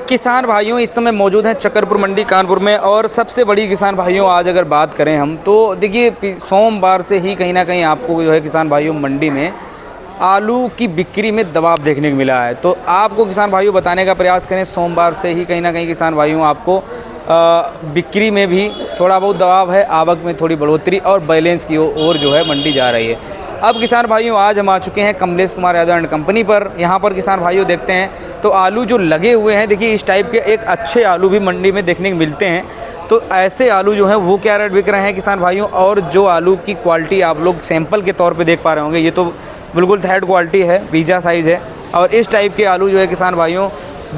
किसान भाइयों इस समय मौजूद हैं चक्करपुर मंडी कानपुर में। और सबसे बड़ी किसान भाइयों आज अगर बात करें हम तो देखिए सोमवार से ही कहीं ना कहीं आपको जो है किसान भाइयों मंडी में आलू की बिक्री में दबाव देखने को मिला है। तो आपको किसान भाइयों बताने का प्रयास करें, सोमवार से ही कहीं ना कहीं किसान भाइयों आपको बिक्री में भी थोड़ा बहुत दबाव है, आवक में थोड़ी बढ़ोतरी और बैलेंस की ओर जो है मंडी जा रही है। अब किसान भाइयों आज हम आ चुके हैं कमलेश कुमार यादव एंड कंपनी पर। यहाँ पर किसान भाइयों देखते हैं तो आलू जो लगे हुए हैं, देखिए इस टाइप के एक अच्छे आलू भी मंडी में देखने को मिलते हैं। तो ऐसे आलू जो हैं वो क्या रेट बिक रहे हैं किसान भाइयों, और जो आलू की क्वालिटी आप लोग सैंपल के तौर पे देख पा रहे होंगे, ये तो बिल्कुल थर्ड क्वालिटी है, पिज़्ज़ा साइज़ है। और इस टाइप के आलू जो है किसान भाइयों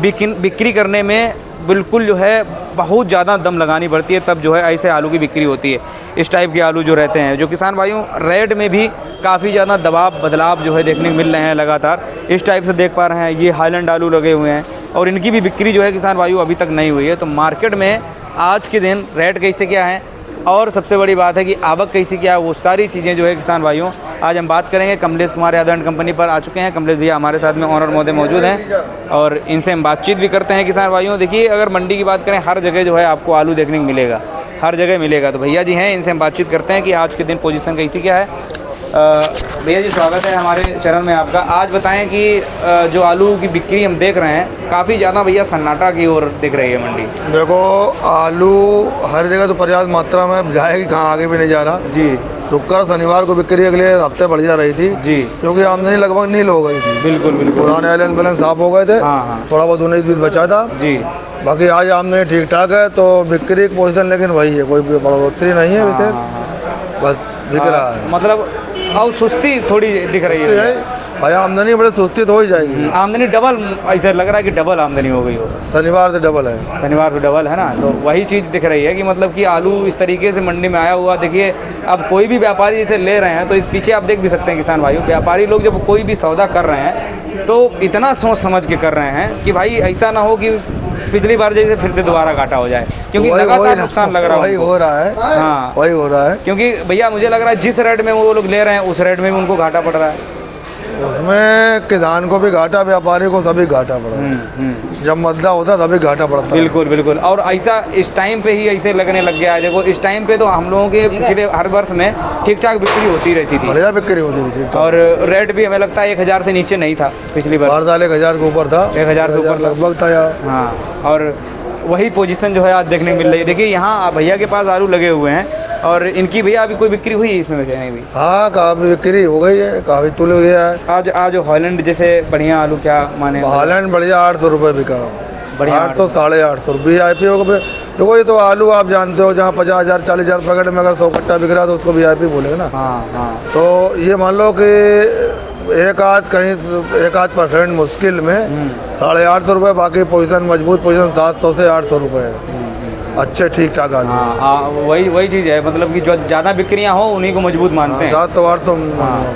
बिक्री करने में बिल्कुल जो है बहुत ज़्यादा दम लगानी पड़ती है, तब जो है ऐसे आलू की बिक्री होती है। इस टाइप के आलू जो रहते हैं, जो किसान भाइयों रेट में भी काफ़ी ज़्यादा बदलाव जो है देखने को मिल रहे हैं लगातार। इस टाइप से देख पा रहे हैं ये हाईलैंड आलू लगे हुए हैं और इनकी भी बिक्री जो है किसान भाइयों अभी तक नहीं हुई है। तो मार्केट में आज के दिन रेट कैसे क्या है और सबसे बड़ी बात है कि आवक कैसी क्या है, वो सारी चीज़ें जो है किसान भाइयों आज हम बात करेंगे। कमलेश कुमार यादव एंड कंपनी पर आ चुके हैं कमलेश भैया, हमारे साथ में ऑनर महोदय मौजूद हैं और इनसे हम बातचीत भी करते हैं। किसान भाइयों देखिए अगर मंडी की बात करें, हर जगह जो है आपको आलू देखने को मिलेगा, हर जगह मिलेगा। तो भैया जी हैं, इनसे हम बातचीत करते हैं कि आज के दिन पोजीशन कैसी क्या है। भैया जी स्वागत है हमारे चैनल में आपका। आज बताएं कि जो आलू की बिक्री हम देख रहे हैं काफ़ी ज़्यादा भैया सन्नाटा की ओर दिख रही है मंडी। देखो आलू हर जगह तो पर्याप्त मात्रा में जाएगी, कहाँ आगे भी नहीं जा रहा जी। शुक्र शनिवार को बिक्री अगले हफ्ते बढ़ जा रही थी जी, क्योंकि आमदनी लगभग नील हो गई थी। बिल्कुल बिल्कुल, पुराने बैलेंस साफ हो गए थे। हाँ। थोड़ा बहुत 19-20 बचा था जी। बाकी आज आमदनी ठीक ठाक है, तो बिक्री की पोजीशन लेकिन वही है, कोई बढ़ोतरी नहीं है अभी तक, बस बिक रहा है। मतलब और सुस्ती थोड़ी दिख रही है भाई, आमदनी बड़े सुस्ती तो हो ही जाएगी। आमदनी डबल, ऐसा लग रहा है कि डबल आमदनी हो गई हो। शनिवार से डबल है, शनिवार से डबल है ना, तो वही चीज़ दिख रही है कि मतलब कि आलू इस तरीके से मंडी में आया हुआ। देखिए अब कोई भी व्यापारी इसे ले रहे हैं तो इस पीछे आप देख भी सकते हैं किसान भाइयों, व्यापारी लोग जब कोई भी सौदा कर रहे हैं तो इतना सोच समझ के कर रहे हैं कि भाई ऐसा ना हो कि पिछली बार जैसे फिर से दोबारा घाटा हो जाए, क्योंकि लगातार नुकसान लग रहा है। वही हो रहा है। हाँ वही हो रहा है, क्योंकि भैया मुझे लग रहा है जिस रेट में वो लोग ले रहे हैं उस रेट में भी उनको घाटा पड़ रहा है। उसमें किसान को भी घाटा, व्यापारी को सभी घाटा पड़ा है। जब मद्दा होता तभी घाटा पड़ता है। बिल्कुल बिल्कुल, और ऐसा इस टाइम पे ही ऐसे लगने लग गया है। देखो इस टाइम पे तो हम लोगों के पिछले हर वर्ष में ठीक ठाक बिक्री होती रहती थी, बढ़िया बिक्री होती थी, और रेट भी हमें लगता है 1000 से नीचे नहीं था पिछली बार। 1000 के ऊपर था, 1000 से ऊपर लगभग था यार। हाँ, और वही पोजीशन जो है आज देखने को मिल रही है। देखिए यहाँ भैया के पास आलू लगे हुए हैं और इनकी भैया अभी कोई बिक्री हुई है इसमें से नहीं भी? हाँ काफ़ी बिक्री हो गई है, काफ़ी तुल गया है। आज हॉलैंड जैसे बढ़िया आलू क्या माने? हॉलैंड बढ़िया 800 रुपये बिका, बढ़िया 800 850 VIP हो गए। देखो ये तो आलू आप जानते हो, जहाँ 50,000 40,000 पैकेट में अगर 100 कट्टा बिक रहा है तो उसको VIP बोलेगा ना। हाँ हाँ। तो ये मान लो कि एक आध % मुश्किल में 850 रुपये, बाकी पोजीशन मजबूत पोजीशन 700 से 800 रुपये है। अच्छे ठीक ठाक आलू। हाँ वही चीज़ है, मतलब कि जो ज़्यादा बिक्रियाँ हो उन्हीं को मजबूत मानते हैं। 700-800।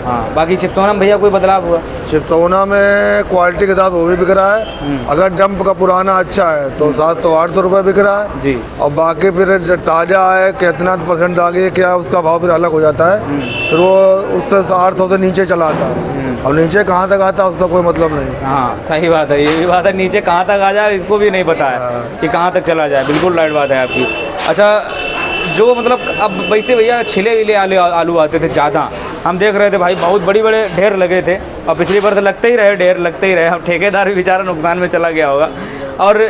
हाँ। बाकी चिप्सोना में भैया कोई बदलाव हुआ? चिप्सोना में क्वालिटी के साथ वो भी बिक रहा है। अगर डंप का पुराना अच्छा है तो 700-800 रुपये बिक रहा है जी। और बाकी फिर ताज़ा है कितना % आगे क्या उसका भाव फिर अलग हो जाता है, फिर वो उससे 800 से नीचे चला आता है। और नीचे कहाँ तक आता है उसका कोई मतलब नहीं। हाँ सही बात है, ये भी बात है, नीचे कहाँ तक आ जाए इसको भी नहीं पता है कि कहाँ तक चला जाए। बिल्कुल राइट बात है आपकी। अच्छा, जो मतलब अब वैसे भैया छिले विले आलू आते थे ज़्यादा, हम देख रहे थे भाई बहुत बड़े ढेर लगे थे, और पिछली बार तो लगते ही रहे, ढेर लगते ही रहे। अब ठेकेदार भी बेचारा नुकसान में चला गया होगा, और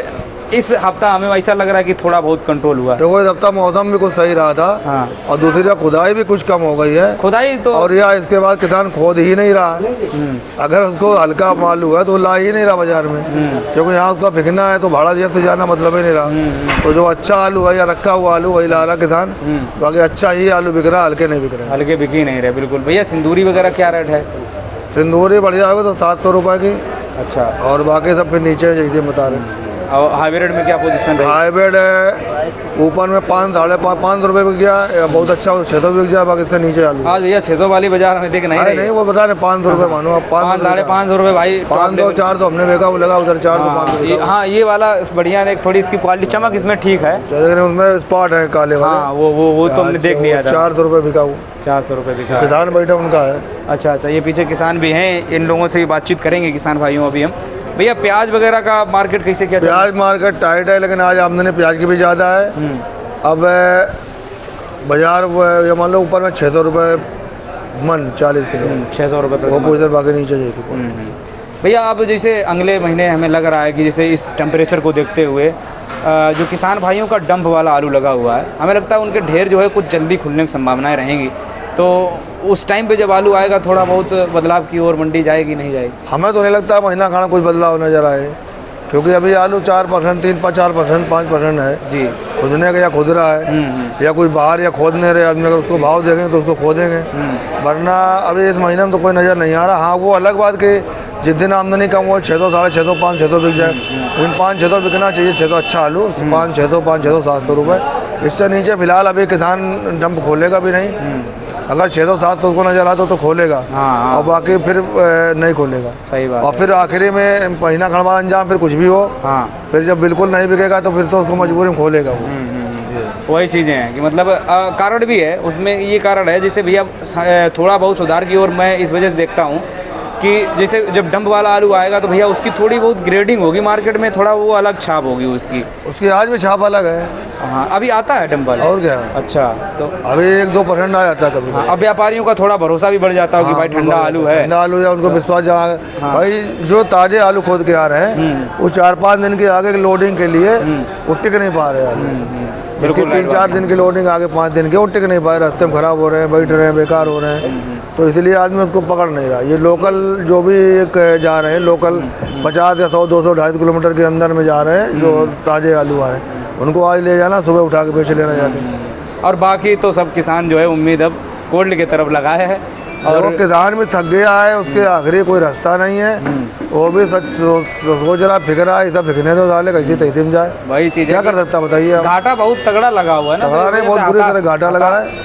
इस हफ्ता हमें ऐसा लग रहा है कि थोड़ा बहुत कंट्रोल हुआ। देखो इस हफ्ता मौसम भी कुछ सही रहा था। हाँ। और दूसरी तरफ खुदाई भी कुछ कम हो गई है, खुदाई तो, और यह इसके बाद किसान खोद ही नहीं रहा। अगर उसको हल्का माल हुआ तो ला ही नहीं रहा बाजार में, क्योंकि यहाँ उसका बिकना है तो भाड़ा जेब से जाना मतलब ही नहीं रहा। तो जो अच्छा आलू है या रखा हुआ आलू वही ला रहा किसान, बाकी अच्छा ही आलू बिक रहा, हल्के नहीं बिक रहे। हल्के बिक ही नहीं रहे। बिल्कुल भैया, सिंदूरी वगैरह क्या रेट है? सिंदूरी बढ़िया होगा तो 700 रुपये की। अच्छा, और बाकी सब फिर नीचे चाहिए बता रहे। और हाइब्रिड में क्या पोजीशन है? हाइब्रिड है ऊपर में 500-550 रुपये बिक गया, बहुत अच्छा 600 बिक जाए, बाकी इससे नीचे आलू। आज भैया 600 वाली बाजार में दिख नहीं, वो बता रहे 500 रुपये मानो आप। 500-550 रुपये भाई, 500-400 तो हमने देखा, वो लगा उधर 400-500। हाँ ये वाला बढ़िया है, थोड़ी इसकी क्वालिटी चमक इसमें ठीक है, उसमें स्पॉट है काले वाले। हाँ वो तो हमने देख लिया था। 400 रुपये बिका, वो 400 रुपये बिका। किसान बैठा उनका है। अच्छा, ये पीछे किसान भी हैं, इन लोगों से भी बातचीत करेंगे किसान भाइयों अभी हम। भैया प्याज वगैरह का मार्केट कैसे क्या चल रहा है? प्याज मार्केट टाइट है, लेकिन आज आमदनी प्याज की भी ज़्यादा है। अब बाजार ये मान लो ऊपर में 600 रुपये मन 40 किलो, 600 रुपये वो पूछ बाकी नीचे जाएगी। भैया अब जैसे अगले महीने हमें लग रहा है कि जैसे इस टेम्परेचर को देखते हुए जो किसान भाइयों का डंप वाला आलू लगा हुआ है, हमें लगता है उनके ढेर जो है कुछ जल्दी खुलने की संभावनाएं रहेंगी। तो उस टाइम पे जब आलू आएगा थोड़ा बहुत बदलाव की ओर मंडी जाएगी नहीं जाएगी? हमें तो नहीं लगता महीना खाना कुछ बदलाव नजर आए, क्योंकि अभी आलू 4%, 3-4%, 5% है जी। खुदने का या खुद रहा है या कोई बाहर या खोद नहीं रहे आदमी, अगर उसको भाव देखेंगे तो उसको खोदेंगे, वरना अभी इस महीने में तो कोई नज़र नहीं आ रहा। हाँ वो अलग बात कि जिस दिन आमदनी कम हो 600, 650, 500 बिक जाए, लेकिन 500 बिकना चाहिए। 600 अच्छा आलू, 500, 700 रुपये, इससे नीचे फिलहाल अभी किसान डंप खोलेगा भी नहीं। अगर 600-700 को नजर आता तो खोलेगा, और बाकी फिर नहीं खोलेगा। सही बात। और फिर आखिरी में महीना खड़वा अंजाम फिर कुछ भी हो, फिर जब बिल्कुल नहीं बिकेगा तो फिर तो उसको मजबूरी में खोलेगा वो। वही चीज़ें हैं कि मतलब कारण भी है उसमें, ये कारण है जैसे भैया थोड़ा बहुत सुधार की ओर मैं इस वजह से देखता हूँ कि जैसे जब डंप वाला आलू आएगा तो भैया उसकी थोड़ी बहुत ग्रेडिंग होगी मार्केट में, थोड़ा वो अलग छाप होगी उसकी आज भी छाप अलग है। हाँ अभी आता है डंप वाला, और क्या। अच्छा, तो अभी 1-2% आ जाता है कभी। हाँ, अब व्यापारियों का थोड़ा भरोसा भी बढ़ जाता है कि भाई ठंडा आलू है, ठंडा आलू है, उनको विश्वास जहाँ भाई जो ताजे आलू खोद के आ रहे हैं वो 4-5 दिन के आगे लोडिंग के लिए वो टिक नहीं पा रहे हैं। बिल्कुल 3-4 दिन की लोडिंग आगे 5 दिन के वो टिक नहीं पाए, रास्ते में खराब हो रहे हैं, बैठ रहे हैं, बेकार हो रहे हैं, तो इसलिए आदमी उसको पकड़ नहीं रहा। ये लोकल जो भी एक जा रहे हैं, लोकल 50 या 100, 200, 250 किलोमीटर के अंदर में जा रहे हैं जो ताजे आलू आ रहे हैं, उनको आज ले जाना, सुबह उठा के बेच लेना जाके। और बाकी तो सब किसान जो है उम्मीद अब कोल्ड की तरफ लगाए है, और किसान भी थक गया है, उसके आखिरी कोई रास्ता नहीं है, वो भी सोच रहा फिक्र रहा है, इतना फिकने तो डाले कैसे तैसे में जाए। वही चीज़ क्या कर सकता बताइए। घाटा बहुत तगड़ा लगा हुआ है ना, तगड़ा नहीं, बहुत बुरी तरह घाटा लगा है,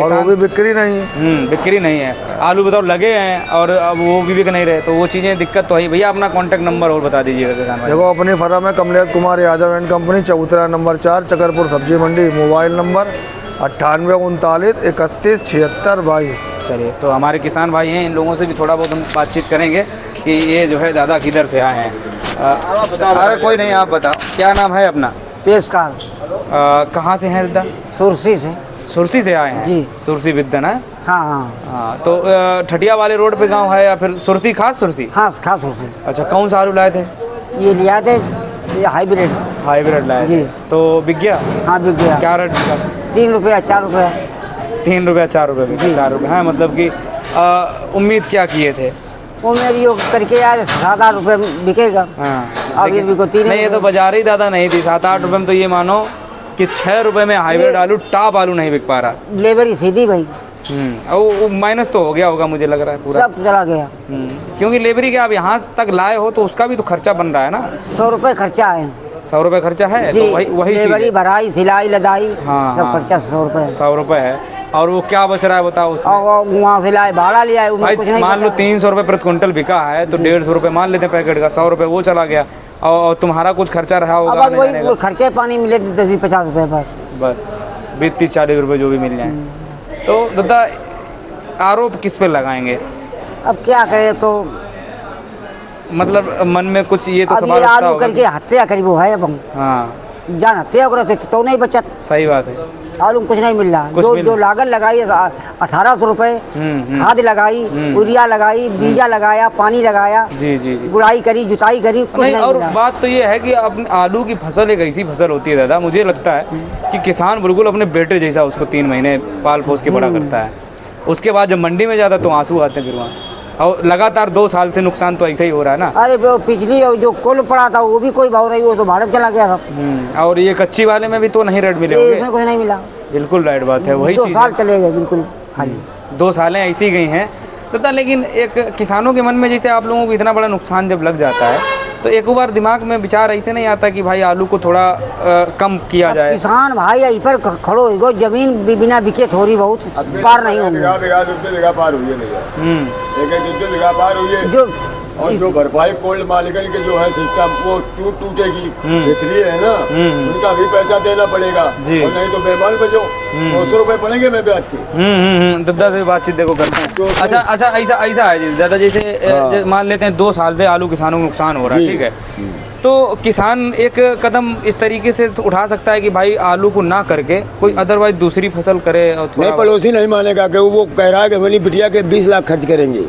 और वो भी बिक्री नहीं है। बिक्री नहीं है। आलू बताओ लगे हैं और अब वो भी बिक नहीं रहे, तो वो चीज़ें दिक्कत तो है। भैया अपना कॉन्टैक्ट नंबर और बता दीजिएगा किसान भाई। देखो अपनी फर्म है Kamlesh Kumar Yadav and company, Chautra number 4, Chakarpur सब्जी मंडी। Mobile number 9839 31 76 22। चलिए, तो हमारे किसान भाई हैं, इन लोगों से भी थोड़ा बहुत हम बातचीत करेंगे कि ये जो है दादा किधर से आए हैं। अरे कोई नहीं, आप बताओ क्या नाम है अपना? पेशकार। कहाँ से हैं दादा? सुरसी से। सुरसी से आए हैं जी। सुरसी विद्या ना? हाँ हाँ हाँ, तो ठटिया वाले रोड पे गांव है या फिर सुरसी, खास सुरसी? हाँ खास सुरसी। अच्छा, कौन सा आलू लाए थे? ये लिया थे, ये हाइब्रिड। हाइब्रिड लाए जी। थे, तो बिक गया? हाँ बिक गया। क्या रेट का? 3 रुपये 4 रुपये। 3 रुपये 4 रुपये? 4 रुपये। हाँ, मतलब कि उम्मीद क्या किए थे? वो मेरी योग करके आज 7-8 रुपये बिकेगा। हाँ, अब ये बिको 3। नहीं, ये तो बाजार ही दादा नहीं थी। 7-8 रुपये में तो ये मानो कि 6 रुपये में हाइब्रिड आलू, टॉप आलू नहीं बिक पा रहा। लेबर ही सीधी भाई। और वो माइनस तो हो गया होगा मुझे लग रहा है पूरा, सब चला गया। क्योंकि लेबरी के आप यहाँ तक लाए हो तो उसका भी तो खर्चा बन रहा है ना। 100 रुपये खर्चा है। 100 रुपये खर्चा है, जी, तो वही चीज़ लेबरी, है। भराई, सिलाई, लदाई, हाँ, सब हाँ। खर्चा 100 रुपये। 100 रुपये है, और वो क्या बच रहा है बताओ उसमें? और वहाँ से लाए, भाड़ा लिया है, भाई कुछ नहीं मान लो बचा। 300 रुपये प्रति क्विंटल बिका है तो 150 रुपये मान लेते हैं पैकेट का, 100 रुपये वो चला गया, और तुम्हारा कुछ खर्चा रहा होगा। अब वही खर्चे पानी मिले 10-50 रुपये बस 20-30-40 रुपये जो भी मिल जाए। तो दादा आरोप किस पे लगाएंगे? अब क्या करें, तो मतलब मन में कुछ ये तो अब सवाल ये उठता आलू होगा करके हत्या करीब वो है। अब हम हाँ, जान हत्या करते तो नहीं बचत। सही बात है। आलू में कुछ नहीं मिल रहा। कुछ जो मिल जो लागत लगाई 1800 रुपये, खाद लगाई, यूरिया लगाई, बीजा लगाया, पानी लगाया, जी जी जी। गुड़ाई करी, जुताई करी, कुछ नहीं, नहीं और मिला। बात तो ये है कि अपने आलू की फसल एक ऐसी फसल होती है दादा, मुझे लगता है कि किसान बिल्कुल अपने बेटे जैसा उसको 3 महीने पाल पोस के बड़ा करता है। उसके बाद जब मंडी में जाता तो आंसू आते हैं फिर वहाँ, और लगातार 2 साल से नुकसान तो ऐसे ही हो रहा है ना। अरे वो पिछली जो कुल पड़ा था वो भी कोई भाव नहीं, वो तो भाड़े में चला गया सब। और ये कच्ची वाले में भी तो नहीं रेट मिले होंगे। इसमें कुछ नहीं मिला। बिल्कुल राइट बात है, वही 2 चीज़ साल चले गए बिल्कुल खाली। 2 सालें ऐसी गई हैं दादा। लेकिन एक किसानों के मन में जैसे आप लोगों को इतना बड़ा नुकसान जब लग जाता है तो एक बार दिमाग में विचार ऐसे नहीं आता कि भाई आलू को थोड़ा कम किया जाए? किसान भाई यहीं पर खड़ो हो, जमीन बिना बिके थोड़ी बहुत पार नहीं होगी। बिघा पार हुई है, जो और जो भरपाई कोल्ड मालिकन के जो है सिस्टम वो टूटेगी, क्षेत्रीय है ना, उनका भी पैसा देना पड़ेगा, और नहीं तो बेमाल बचो 200 रुपए पड़ेंगे मैं ब्याज के। दादा से बातचीत देखो करते हैं। अच्छा ऐसा है जी दादा, जैसे मान लेते हैं 2 साल से आलू किसानों को नुकसान हो रहा है, ठीक है, तो किसान एक कदम इस तरीके से उठा सकता है कि भाई आलू को ना करके कोई अदरवाइज दूसरी फसल करे। और नहीं, पड़ोसी नहीं मानेगा कि वो कह रहा है कि मेरी बिटिया के 20 लाख खर्च करेंगे,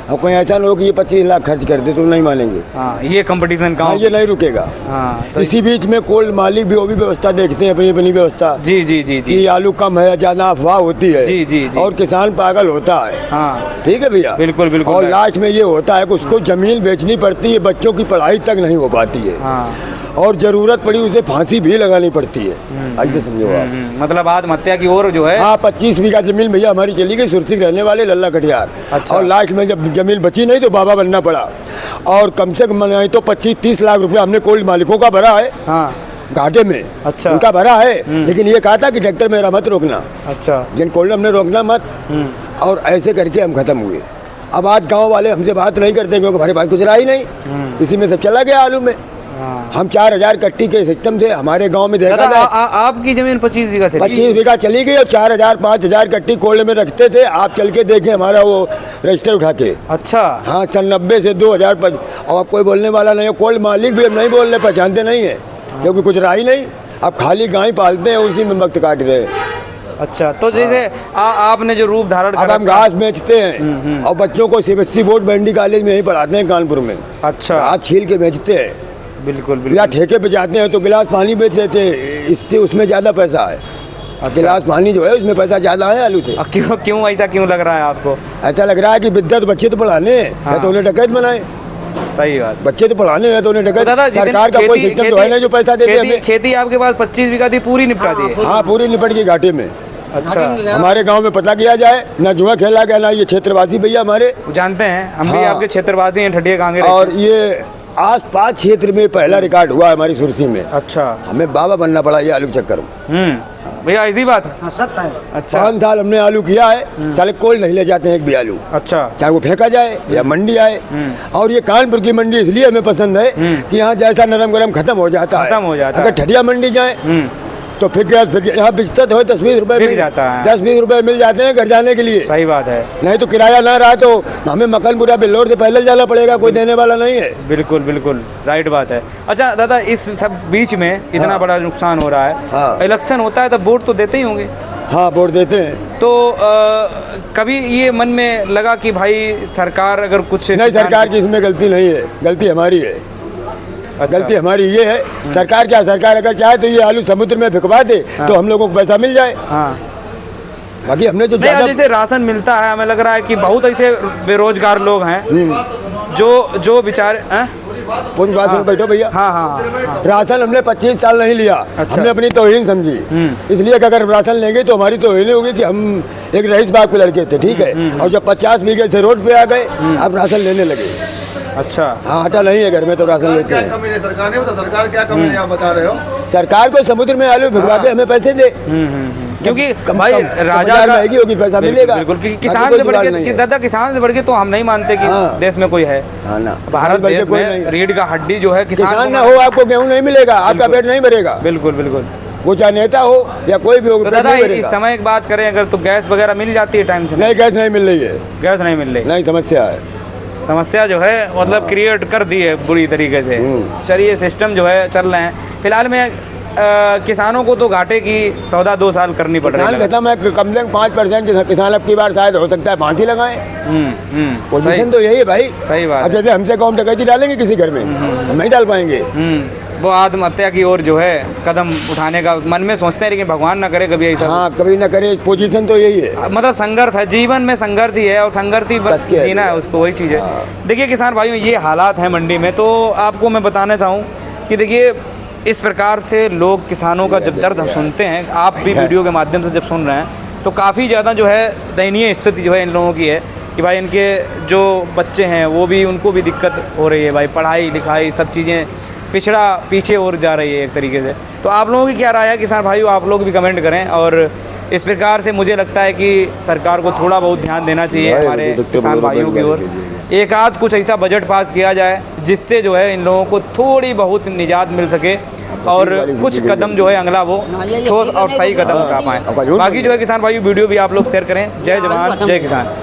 और कोई ऐसा लोग ये 25 लाख खर्च कर दे तो नहीं मानेंगे। हाँ, ये कंपटीशन का ये नहीं रुकेगा। हाँ, तो इसी बीच में कोल्ड मालिक भी वो भी व्यवस्था देखते हैं, अपनी अपनी व्यवस्था। जी जी जी जी, कि आलू कम है, ज्यादा अफवाह होती है। जी जी जी, और किसान पागल होता है। हाँ ठीक है भैया, बिल्कुल बिल्कुल। और लास्ट में ये होता है कि उसको जमीन बेचनी पड़ती है, बच्चों की पढ़ाई तक नहीं हो पाती है। हाँ, और जरूरत पड़ी उसे फांसी भी लगानी पड़ती है। ऐसे समझो आप। मतलब आत्महत्या की ओर जो है। हाँ, 25 बीघा जमीन भैया हमारी चली गई, सुरती रहने वाले लल्ला कटियार। अच्छा। और लास्ट में जब जमीन बची नहीं तो बाबा बनना पड़ा, और कम से कम नहीं तो 25-30 लाख रुपया हमने कोल्ड मालिकों का भरा है। हाँ, घाटे में। अच्छा। उनका भरा है, लेकिन ये कहा था कि ट्रैक्टर मेरा मत रोकना। अच्छा। लेकिन कोल्ड हमने रोकना मत, और ऐसे करके हम खत्म हुए। अब आज गांव वाले हमसे बात नहीं करते क्योंकि हमारे पास कुछ रहा ही नहीं, इसी में सब चला गया आलू में। हम 4000 कट्टी के सिस्टम से हमारे गांव में देखा जाए। आपकी जमीन 25 बीघा चली? 25 बीघा चली गई, और 4000-5000 कट्टी कोल्ड में रखते थे। आप चल के देखें हमारा वो रजिस्टर उठा के। अच्छा। हाँ, सन 90 से 2005। और अब कोई बोलने वाला नहीं है, कोल्ड मालिक भी हम नहीं बोलने पहचानते नहीं है, क्योंकि कुछ रहा ही नहीं। अब खाली गाय पालते हैं, उसी में वक्त काट रहे हैं। अच्छा, तो जैसे आपने जो रूप धारण अब हम घास बेचते हैं, और बच्चों को सीबीएसई बोर्ड बैंडी कॉलेज में ही पढ़ाते हैं कानपुर में। अच्छा। घास छील के बेचते हैं। बिल्कुल बिल्कुल। या ठेके पे जाते हैं तो गिलास पानी बेच देते हैं, इससे उसमें ज़्यादा पैसा है। अच्छा। गिलास पानी जो है उसमें पैसा ज़्यादा है आलू से। क्यों ऐसा क्यों लग रहा है आपको? ऐसा लग रहा है कि विद्या तो बच्चे तो पढ़ाने हैं, हाँ। तो उन्हें डकैत बनाए। सही बात। बच्चे तो पढ़ाने हैं तो उन्हें डकैत। दादा सरकार का कोई सिस्टम तो है नहीं जो पैसा देते हमें। खेती आपके पास 25 बीघा थी, पूरी निपटा दी? हाँ, पूरी निपट गई घाटे में। अच्छा। हमारे गांव में पता किया जाए, ना जुआ खेला गया, ना ये क्षेत्रवासी भैया हमारे जानते हैं, हम भी हाँ। आपके क्षेत्रवासी हैं, ठठिया कांगे। और ये आस-पास क्षेत्र में पहला रिकॉर्ड हुआ हमारी सुरती में। अच्छा। हमें बाबा बनना पड़ा ये आलू चक्कर में। भैया ऐसी बात है? हाँ, सत्य है। अच्छा। 5 साल हमने आलू किया है, साले कोल्ड नहीं ले जाते हैं एक भी आलू। अच्छा। चाहे वो फेंका जाए या मंडी आए। और ये कानपुर की मंडी इसलिए हमें पसंद है कि यहाँ जैसा नरम गरम खत्म हो जाता है। खत्म हो जाता है। अगर ठठिया मंडी जाए तो फिर यहाँ बिचता हो 10-20 रुपए बिक जाता है। 10-20 रुपए मिल जाते हैं घर जाने के लिए। सही बात है। नहीं तो किराया ना रहा तो हमें मकनपुरा बिल्लोर से पहले जाना पड़ेगा, कोई देने वाला नहीं है। बिल्कुल बिल्कुल राइट बात है। अच्छा दादा, इस सब बीच में इतना हाँ। बड़ा नुकसान हो रहा है, हाँ। इलेक्शन होता है तब वोट तो देते ही होंगे? हाँ, वोट देते हैं। तो कभी ये मन में लगा कि भाई सरकार अगर कुछ नहीं, सरकार की इसमें गलती नहीं है, गलती हमारी है। अच्छा। गलती हमारी ये है, सरकार क्या, सरकार अगर चाहे तो ये आलू समुद्र में फेंकवा दे तो हम लोगों को पैसा मिल जाए। हाँ। बाकी हमने जो नहीं, जैसे राशन मिलता है, हमें लग रहा है कि बहुत ऐसे बेरोजगार लोग हैं जो बेचारे पूरी बात सुनो बैठो भैया। हाँ हाँ। राशन हमने 25 साल नहीं लिया। अच्छा। हमने अपनी तौहीन समझी, इसलिए कि अगर राशन लेंगे तो हमारी तौहीन होगी कि हम एक रईस बाग के लड़के थे, ठीक है, और जब 50 बीघे से रोड पे आ गए अब राशन लेने लगे। अच्छा। हाँ, आटा नहीं है घर में तो राशन लेते हैं। कमी नहीं सरकार ने, बता सरकार क्या कमी नहीं आप बता रहे हो? सरकार को समुद्र में आलू भिजवा के हमें पैसे दे, क्योंकि कम भाई राजा का रहेगी होगी, पैसा मिलेगा। बिल्कुल, बाकी किसान कोई से बढ़ जुगाड़ के नहीं है। दादा, किसान से बढ़ के तो हम नहीं मानते कि हाँ। देश में कोई है। हाँ ना, भारत बढ़ के देश कोई में नहीं है। रीढ़ का हड्डी जो है किसान ना हो आपको गेहूं नहीं मिलेगा, आपका पेट नहीं भरेगा। बिल्कुल बिल्कुल। वो चाहे नेता हो या कोई भी हो, तो पेट दादा नहीं इस भरेगा। समय की बात करें अगर, तो गैस वगैरह मिल जाती है टाइम से? नहीं, गैस नहीं मिल रही है। गैस नहीं मिल रही? नहीं, समस्या है। समस्या जो है मतलब क्रिएट कर दी है बुरी तरीके से। चलिए, सिस्टम जो है चल रहे हैं फिलहाल में। किसानों को तो घाटे की सौदा 2 साल करनी पड़ रही किसान है। खत्म है, कम से कम 5% किसान अब की बार शायद हो सकता है फांसी लगाए। पोजीशन तो यही है भाई। सही बात अब है। जैसे हमसे कौन डकैती डालेंगे किसी घर में, हम नहीं डाल पाएंगे। वो आत्महत्या की ओर जो है कदम उठाने का मन में सोचते हैं, लेकिन भगवान ना करे कभी ऐसा। हाँ, कभी ना करे, पोजीशन तो यही है। मतलब संघर्ष है, जीवन में संघर्ष ही है, और संघर्ष ही बस के जीना है उसको, वही चीज़ है। देखिए किसान भाइयों, ये हालात हैं मंडी में। तो आपको मैं बताना चाहूँ कि देखिए इस प्रकार से लोग किसानों का जब दर्द हम सुनते हैं, आप भी वीडियो के माध्यम से जब सुन रहे हैं, तो काफ़ी ज़्यादा जो है दयनीय स्थिति जो है इन लोगों की है कि भाई इनके जो बच्चे हैं वो भी, उनको भी दिक्कत हो रही है भाई, पढ़ाई लिखाई सब चीज़ें पीछे और जा रही है एक तरीके से। तो आप लोगों की क्या राय है किसान भाइयों, आप लोग भी कमेंट करें। और इस प्रकार से मुझे लगता है कि सरकार को थोड़ा बहुत ध्यान देना चाहिए हमारे किसान भाइयों की ओर। एक आध कुछ ऐसा बजट पास किया जाए जिससे जो है इन लोगों को थोड़ी बहुत निजात मिल सके और कुछ कदम जो है अगला वो ठोस और सही कदम उठा पाएँ। बाकी जो है किसान भाई वीडियो भी आप लोग शेयर करें। जय जवान जय किसान।